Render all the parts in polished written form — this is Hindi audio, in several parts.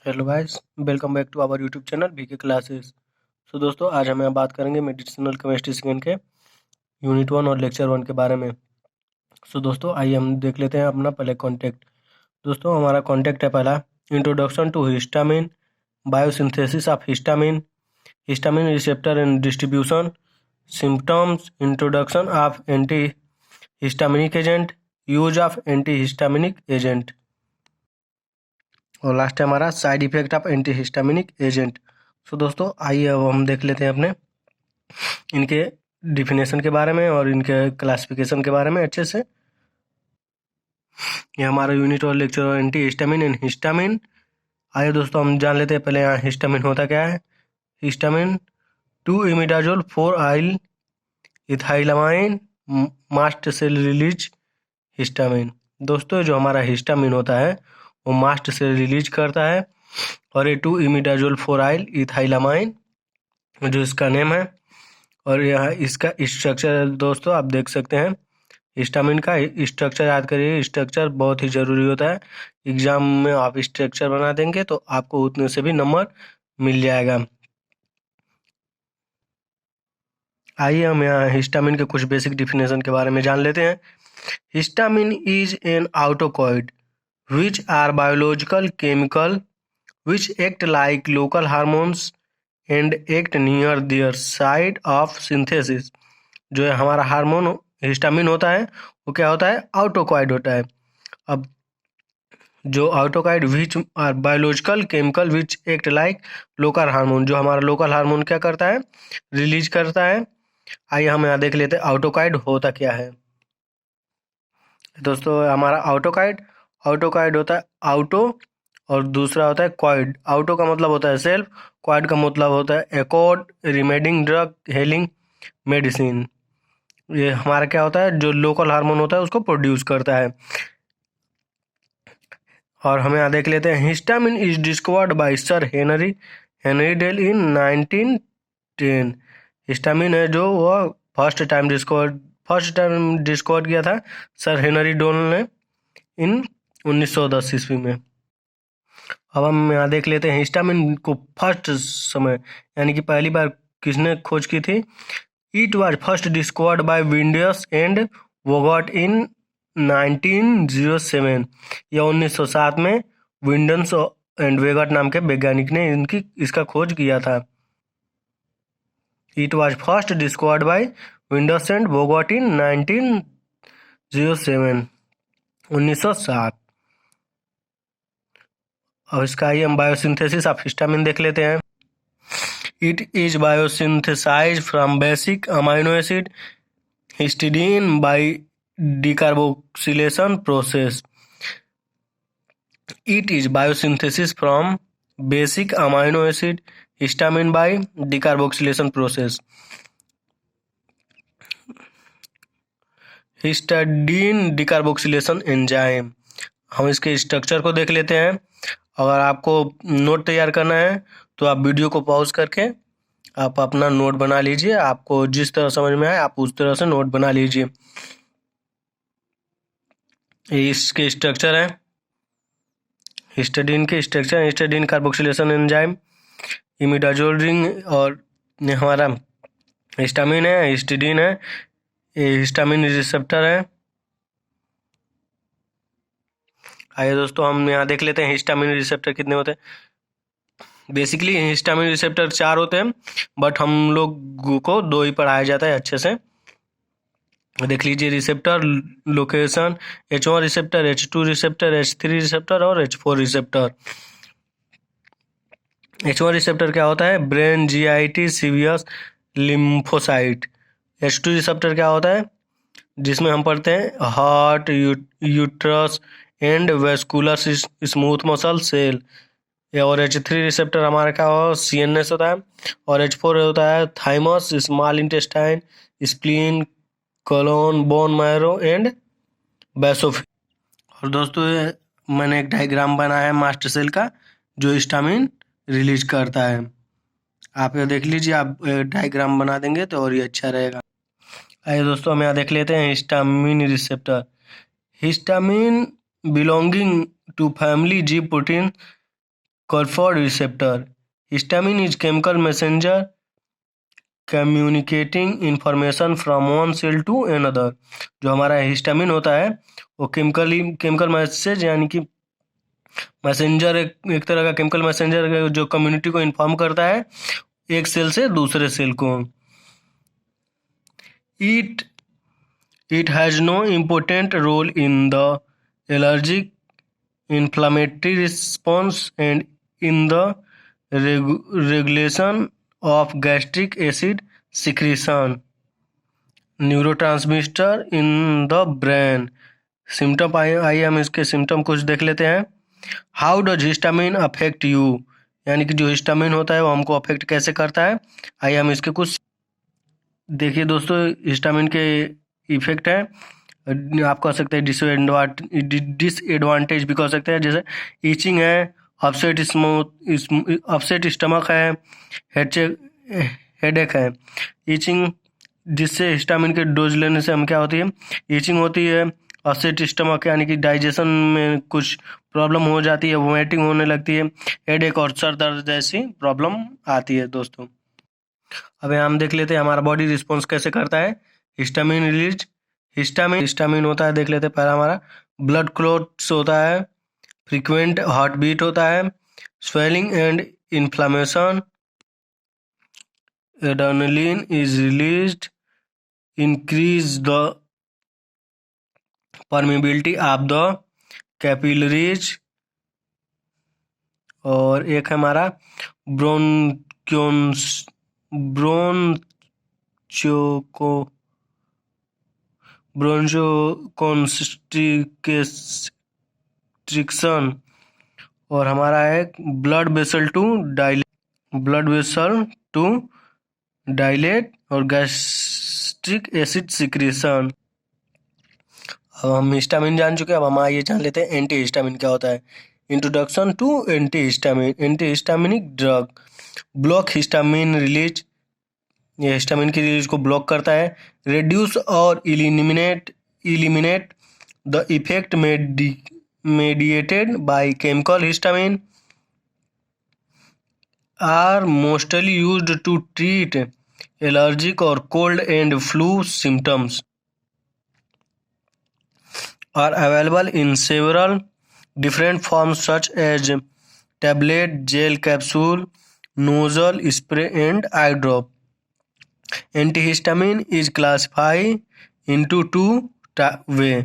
Hello guys, welcome back to our YouTube channel VK classes. So दोस्तों, आज हम बात करेंगे मेडिसिनल केमिस्ट्री सेकेंड के यूनिट 1 और लेक्चर 1 के बारे में। सो दोस्तों, आइए हम देख लेते हैं अपना पहले कॉन्टेक्ट। दोस्तों, हमारा कॉन्टेक्ट है पहला, introduction to histamine, biosynthesis of histamine, histamine receptor and distribution, symptoms, introduction of anti histaminic agent, use of anti histaminic agent, और लास्ट है हमारा side effect of anti histaminic agent. So दोस्तों, आइए अब हम देख लेते हैं अपने इनके डिफिनेशन के बारे में और इनके क्लासिफिकेशन के बारे में अच्छे से। ये हमारा यूनिट और lecture anti histamine and histamine. आइए दोस्तों, हम जान लेते हैं पहले यहाँ हिस्टामिन होता क्या है। हिस्टामिन 2 इमिडाजोल 4 आइल इथाइलामाइन मास्ट सेल रिलीज हिस्टामिन। दोस्तों, जो हमारा हिस्टामिन होता है वो मास्ट से रिलीज करता है, और ये 2 इमिडाजोल 4 आइल इथाइलामाइन जो इसका नेम है। और यहाँ इसका स्ट्रक्चर दोस्तों आप देख सकते हैं। हिस्टामिन का स्ट्रक्चर याद करिए, स्ट्रक्चर बहुत ही ज़रूरी होता है। एग्जाम में आप स्ट्रक्चर बना देंगे तो आपको उतने से भी नंबर मिल जाएगा। आइए हम यहाँ हिस्टामिन के कुछ बेसिक डिफिनेशन के बारे में जान लेते हैं। Histamine is an autocoid which are biological chemical which act like local hormones and act near their site of synthesis। जो है हमारा हार्मोन हिस्टामिन होता है वो क्या होता है, आउटोकॉइड होता है। अब जो autocoid which are biological chemical which act like local hormone, जो हमारा लोकल हार्मोन क्या करता है, रिलीज करता है। आइए हम यहाँ देख लेते हैं आउटोकॉइड होता क्या है। दोस्तों, हमारा आउटोकॉइड होता है आउटो, और दूसरा होता है कॉइड। आउटो का मतलब होता है सेल्फ, कॉइड का मतलब होता है एकॉर्ड, रिमेडिंग ड्रग, हेलिंग मेडिसिन। ये हमारा क्या होता है, जो लोकल हार्मोन होता है उसको प्रोड्यूस करता है। और हम यहाँ देख लेते हैं, histamine is discovered by sir Henry Dale in 1910। Histamine है जो वो फर्स्ट टाइम डिस्कवर किया था सर हेनरी डोल ने इन 1910 ईस्वी में। अब हम यहाँ देख लेते हैं हिस्टामिन को फर्स्ट समय यानी कि पहली बार किसने खोज की थी। It was first discovered by Windaus and Vogt in 1907। या 1907 में विंडन्स एंड वेगट नाम के वैज्ञानिक ने इसका खोज किया था। It was first discovered by Windaus and Vogt in 1907, 1907। और इसका ही हम बायोसिंथेसिस ऑफ हिस्टामिन देख लेते हैं। It is biosynthesize from basic amino acid histidine by decarboxylation process। It is biosynthesis from basic amino acid histamine by decarboxylation process। हिस्टाडीन decarboxylation enzyme. हम इसके स्ट्रक्चर को देख लेते हैं। अगर आपको नोट तैयार करना है तो आप वीडियो को पॉज करके आप अपना नोट बना लीजिए। आपको जिस तरह समझ में आए आप उस तरह से नोट बना लीजिए। इसके स्ट्रक्चर है, हिस्टाडीन के structure, हिस्टाडीन carboxylation enzyme, imidazole ring, और हमारा हिस्टामिन है, हिस्टिडीन है, ये हिस्टामिन रिसेप्टर है। आइए दोस्तों, हम यहाँ देख लेते हैं हिस्टामिन रिसेप्टर कितने होते हैं। बेसिकली हिस्टामिन रिसेप्टर 4 होते हैं, बट हम लोग को 2 ही पढ़ाया जाता है अच्छे से। देख लीजिए receptor location, H1 receptor, H2 receptor, H3 receptor और H4 रिसेप्टर। H1 रिसेप्टर क्या होता है, ब्रेन, GIT, सीवियस, लिम्फोसाइट। H2 रिसेप्टर क्या होता है, जिसमें हम पढ़ते हैं heart, uterus and vascular smooth muscle cell. और H3 रिसेप्टर हमारा क्या हो, CNS होता है। और H4 होता है thymus, small intestine, spleen, colon, bone marrow and basophil. और दोस्तों, मैंने एक डायग्राम बनाया है मास्टर सेल का जो हिस्टामिन रिलीज करता है। आप ये देख लीजिए, आप डायग्राम बना देंगे तो और ये अच्छा रहेगा। आइए दोस्तों, हम यहाँ देख लेते हैं histamine receptor. Histamine belonging to family G protein cortisol receptor. Histamine is chemical messenger communicating information from one cell to another. जो हमारा हिस्टामिन होता है वो केमिकल मैसेज यानी कि मैसेंजर, एक तरह का केमिकल मैसेंजर जो कम्युनिटी को इन्फॉर्म करता है एक सेल से दूसरे सेल को। It has no important role in the allergic inflammatory response and in the regulation of gastric acid secretion, neurotransmitter in the brain। Symptom आइए हम इसके सिम्टम कुछ देख लेते हैं। How does histamine affect you, यानी कि जो हिस्टामिन होता है वो हमको अफेक्ट कैसे करता है। आइए हम इसके कुछ देखिए दोस्तों, हिस्टामिन के इफेक्ट है, आप कह सकते हैं डिसएडवांटेज भी कह सकते हैं, जैसे ईचिंग है, अपसेट स्टमक है, हेडेक है। ईचिंग, जिससे हिस्टामिन के डोज लेने से हम क्या होती है, ईचिंग होती है। अपसेट स्टमक यानी कि डाइजेशन में कुछ प्रॉब्लम हो जाती है, वोमिटिंग होने लगती है, हेडेक और सर दर्द जैसी प्रॉब्लम आती है दोस्तों। अब हम देख लेते हैं हमारा बॉडी रिस्पॉन्स कैसे करता है हिस्टामिन रिलीज। हिस्टामिन होता है, देख लेते हैं पहला हमारा ब्लड क्लॉट्स होता है, फ्रीक्वेंट हार्ट बीट होता है, swelling and inflammation, adrenaline is released, increase the permeability of the capillaries, और एक है हमारा ब्रोंकोकॉन्स्ट्रिक्शन, और हमारा है ब्लड वेसल टू डायलेट और गैस्ट्रिक एसिड सिक्रेशन। अब हम हिस्टामिन जान चुके हैं, अब हम आइए जान लेते हैं एंटी हिस्टामिन क्या होता है। Introduction to anti histaminic drug block histamine release, ये हिस्टामिन की रिलीज को ब्लॉक करता है। रिड्यूस और eliminate the effect mediated by chemical histamine, are mostly used to treat allergic or cold and flu symptoms, are available in several different forms such as tablet, gel capsule, nozzle, spray and eye drop. Antihistamine is classified into two way,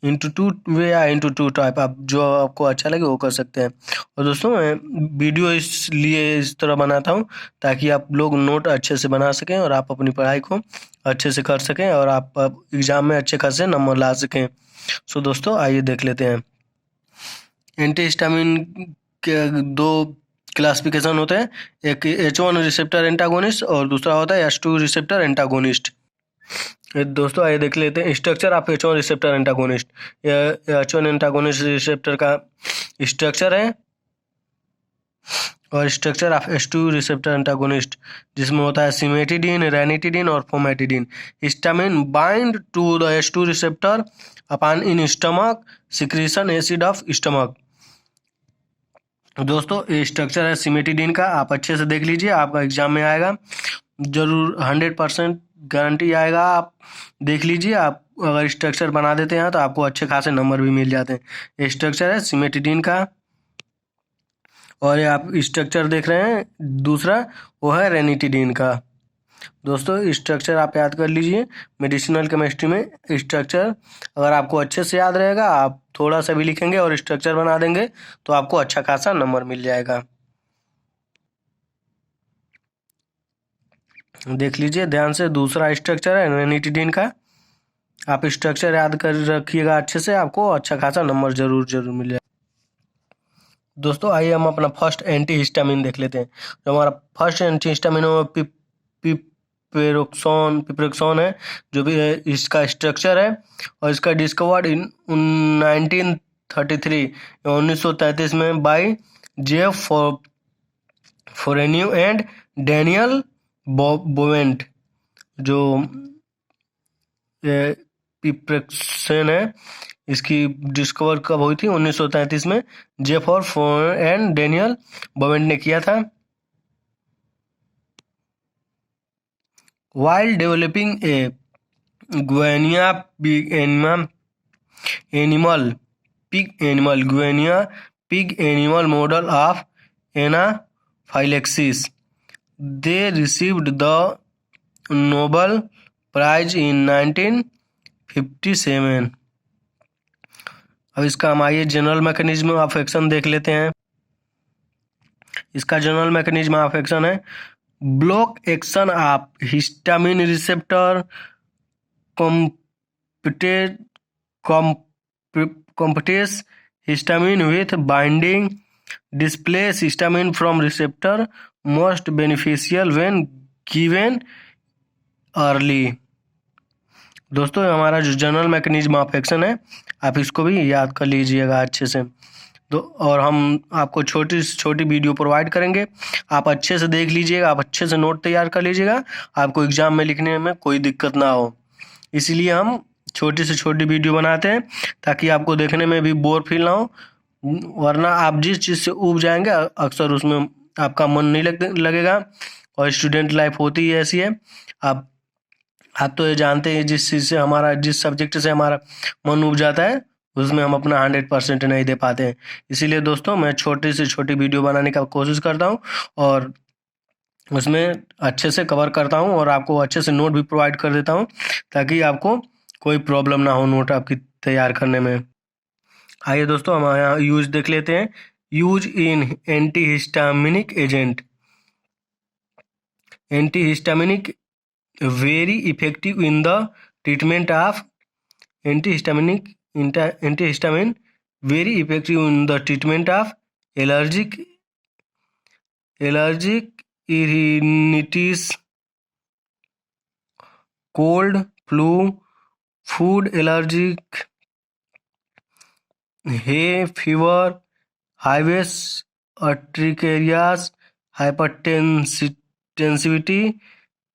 या इंटू टू टाइप, आप जो आपको अच्छा लगे वो कर सकते हैं। और दोस्तों मैं वीडियो इसलिए इस तरह बनाता हूँ ताकि आप लोग नोट अच्छे से बना सकें और आप अपनी पढ़ाई को अच्छे से कर सकें और आप एग्ज़ाम में अच्छे खासे नंबर ला सकें। सो दोस्तों आइए देख लेते हैं। एंटी हिस्टामिन के दो क्लासिफिकेशन होते हैं, एक H1 रिसेप्टर एंटागोनिस्ट और दूसरा होता है H2 रिसेप्टर एंटागोनिस्ट। दोस्तों आइए देख लेते हैं structure of H1 receptor antagonist. यह H1 एंटागोनिस्ट रिसेप्टर का स्ट्रक्चर है, और structure of H2 receptor antagonist जिसमें होता है सिमेटिडीन, रैनिटिडीन और famotidine. Histamine bind to the H2 receptor upon in stomach secretion acid of stomach. दोस्तों ये स्ट्रक्चर है सिमेटिडीन का, आप अच्छे से देख लीजिए, आपका एग्जाम में आएगा जरूर, 100% गारंटी आएगा। आप देख लीजिए, आप अगर स्ट्रक्चर बना देते हैं तो आपको अच्छे खासे नंबर भी मिल जाते हैं। ये स्ट्रक्चर है सिमेटिडीन का, और ये आप स्ट्रक्चर देख रहे हैं दूसरा वो है रेनिटिडीन का। दोस्तों स्ट्रक्चर आप याद कर लीजिए, मेडिसिनल केमिस्ट्री में स्ट्रक्चर अगर आपको अच्छे से याद रहेगा, आप थोड़ा सा भी लिखेंगे और स्ट्रक्चर बना देंगे तो आपको अच्छा खासा नंबर मिल जाएगा। देख लीजिए ध्यान से, दूसरा स्ट्रक्चर है रेनिटिडीन का, आप स्ट्रक्चर याद कर रखिएगा अच्छे से, आपको अच्छा खासा नंबर जरूर मिल जाएगा। दोस्तों आइए हम अपना फर्स्ट एंटी हिस्टामिन देख लेते हैं। जो हमारा फर्स्ट एंटी हिस्टामिन है पिपेरोक्सोन है, जो भी है इसका स्ट्रक्चर है, और इसका डिस्कवर्ड इन 1933 में बाय जेफ फोरेन्यू एंड डैनियल बोवेंट। जो पिपेरोक्सोन है इसकी डिस्कवर कब हुई थी? 1933 में जेफर एंड डेनियल बोवेंट ने किया था। While developing a guinea pig animal model of anaphylaxis, they received the Nobel Prize in 1957। अब इसका हम आइए जनरल मैकेनिज्म ऑफ एक्शन देख लेते हैं। इसका जनरल मैकेनिज्म ऑफ एक्शन है block action of histamine receptor, complex histamine with binding, displace histamine from receptor, most beneficial when given early। दोस्तों हमारा जो जनरल मैकेनिज्म ऑफ एक्शन है आप इसको भी याद कर लीजिएगा अच्छे से। तो और हम आपको छोटी से छोटी वीडियो प्रोवाइड करेंगे, आप अच्छे से देख लीजिएगा, आप अच्छे से नोट तैयार कर लीजिएगा, आपको एग्जाम में लिखने में कोई दिक्कत ना हो। इसीलिए हम छोटी से छोटी वीडियो बनाते हैं ताकि आपको देखने में भी बोर फील ना हो, वरना आप जिस चीज़ से ऊब जाएंगे अक्सर उसमें आपका मन नहीं लगेगा। और स्टूडेंट लाइफ होती ही ऐसी है। आप तो ये जानते हैं जिस सब्जेक्ट से हमारा मन उब जाता है उसमें हम अपना 100% नहीं दे पाते हैं। इसीलिए दोस्तों मैं छोटी से छोटी वीडियो बनाने का कोशिश करता हूँ और उसमें अच्छे से कवर करता हूँ और आपको अच्छे से नोट भी प्रोवाइड कर देता हूँ ताकि आपको कोई प्रॉब्लम ना हो नोट आपकी तैयार करने में। आइए दोस्तों हम यहाँ यूज देख लेते हैं। Use in antihistaminic agent. Antihistaminic very effective in the treatment of antihistamine very effective in the treatment of allergic rhinitis, cold, flu, food allergic, hay fever, hives, urticarias, hypertensivity,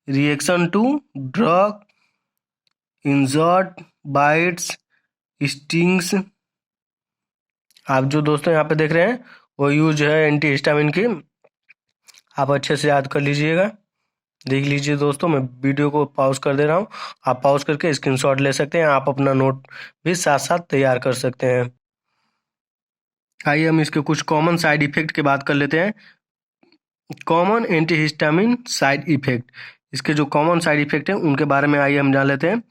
reaction to drug, injured, bites, stings. आप जो दोस्तों यहाँ पे देख रहे हैं वो यूज है एंटीहिस्टामिन की, आप अच्छे से याद कर लीजिएगा। देख लीजिए दोस्तों मैं वीडियो को पॉज कर दे रहा हूँ, आप पॉज करके स्क्रीनशॉट ले सकते हैं, आप अपना नोट भी साथ साथ तैयार कर सकते हैं। आइए हम इसके कुछ कॉमन साइड इफेक्ट की बात कर लेते हैं। कॉमन एंटीहिस्टामिन साइड इफेक्ट, इसके जो कॉमन साइड इफेक्ट है उनके बारे में आइए हम जान लेते हैं।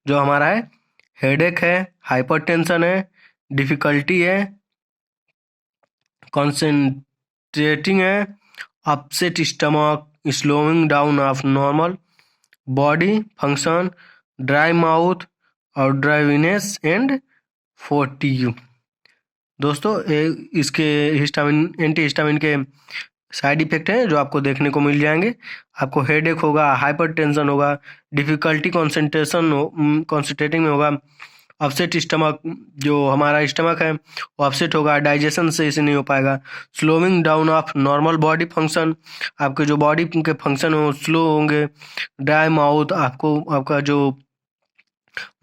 जो हमारा है हेडेक है, हाइपरटेंशन है, डिफिकल्टी है, कॉन्सेंट्रेटिंग है, upset stomach, slowing down of normal body function, dry mouth और ड्राइनेस एंड फैटिग। दोस्तों इसके एंटीहिस्टामिन के साइड इफेक्ट हैं जो आपको देखने को मिल जाएंगे। आपको हेडेक होगा, हाइपरटेंशन होगा, डिफिकल्टी कॉन्सेंट्रेटिंग में होगा, अपसेट स्टमक, जो हमारा स्टमक है वो अपसेट होगा, डाइजेशन से इसे नहीं हो पाएगा, slowing down of normal body function, आपके जो बॉडी के फंक्शन हो स्लो होंगे, ड्राई माउथ, आपका जो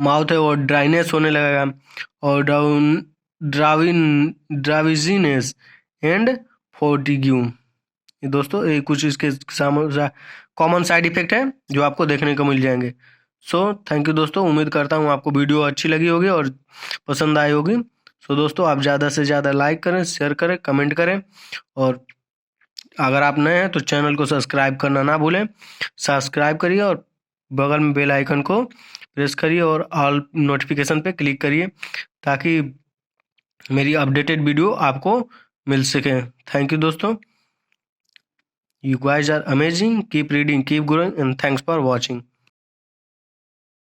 माउथ है वो ड्राइनेस होने लगेगा, और ड्राविजीनेस एंड फैटिग्यू। दोस्तों ये कुछ इसके कॉमन साइड इफेक्ट है जो आपको देखने को मिल जाएंगे। सो थैंक यू दोस्तों, उम्मीद करता हूँ आपको वीडियो अच्छी लगी होगी और पसंद आई होगी। सो दोस्तों आप ज़्यादा से ज़्यादा लाइक करें, शेयर करें, कमेंट करें, और अगर आप नए हैं तो चैनल को सब्सक्राइब करना ना भूलें। सब्सक्राइब करिए और बगल में बेल आइकन को प्रेस करिए और ऑल नोटिफिकेशन पे क्लिक करिए ताकि मेरी अपडेटेड वीडियो आपको मिल सके। थैंक यू दोस्तों, you guys are amazing, keep reading, keep growing, and thanks for watching।